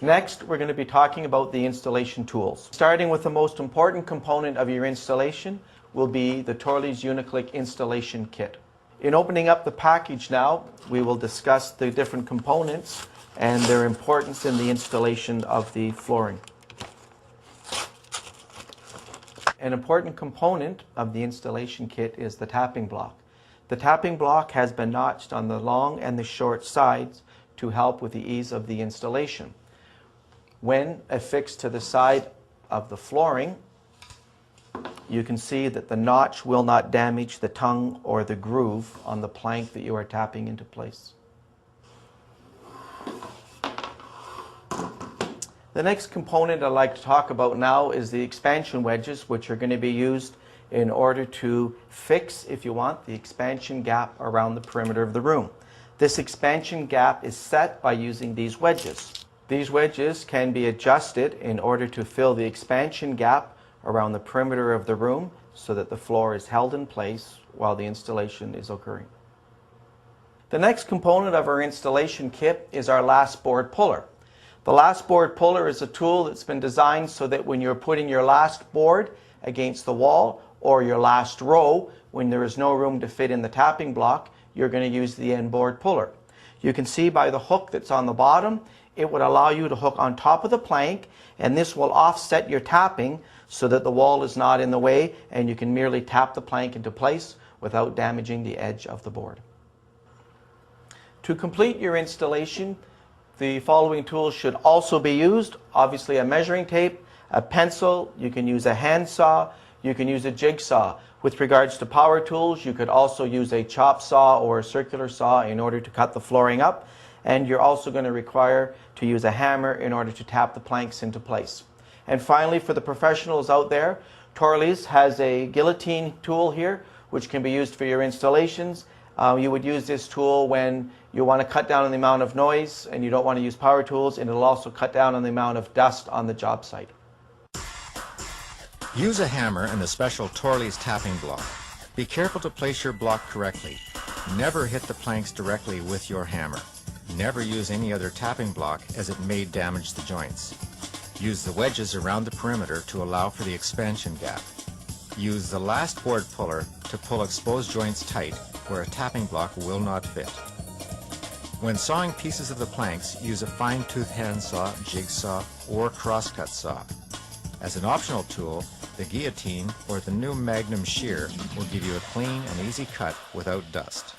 Next, we're going to be talking about the installation tools. Starting with the most important component of your installation will be the Torley's Uniclick installation kit. In opening up the package now, we will discuss the different components and their importance in the installation of the flooring. An important component of the installation kit is the tapping block. The tapping block has been notched on the long and the short sides to help with the ease of the installation. When affixed to the side of the flooring, you can see that the notch will not damage the tongue or the groove on the plank that you are tapping into place. The next component I'd like to talk about now is the expansion wedges, which are going to be used in order to fix, if you want, the expansion gap around the perimeter of the room. This expansion gap is set by using these wedges. These wedges can be adjusted in order to fill the expansion gap around the perimeter of the room so that the floor is held in place while the installation is occurring. The next component of our installation kit is our last board puller. The last board puller is a tool that's been designed so that when you're putting your last board against the wall or your last row, when there is no room to fit in the tapping block, you're going to use the end board puller. You can see by the hook that's on the bottom, it would allow you to hook on top of the plank, and this will offset your tapping so that the wall is not in the way and you can merely tap the plank into place without damaging the edge of the board. To complete your installation, the following tools should also be used. Obviously a measuring tape, a pencil, you can use a handsaw, you can use a jigsaw. With regards to power tools, you could also use a chop saw or a circular saw in order to cut the flooring up, and you're also going to require to use a hammer in order to tap the planks into place. And finally, for the professionals out there, Torley's has a guillotine tool here which can be used for your installations. You would use this tool when you want to cut down on the amount of noise and you don't want to use power tools, and it'll also cut down on the amount of dust on the job site. Use a hammer and the special Torley's tapping block. Be careful to place your block correctly. Never hit the planks directly with your hammer. Never use any other tapping block as it may damage the joints. Use the wedges around the perimeter to allow for the expansion gap. Use the last board puller to pull exposed joints tight where a tapping block will not fit. When sawing pieces of the planks, use a fine-tooth handsaw, jigsaw, or crosscut saw. As an optional tool, the guillotine or the new Magnum shear will give you a clean and easy cut without dust.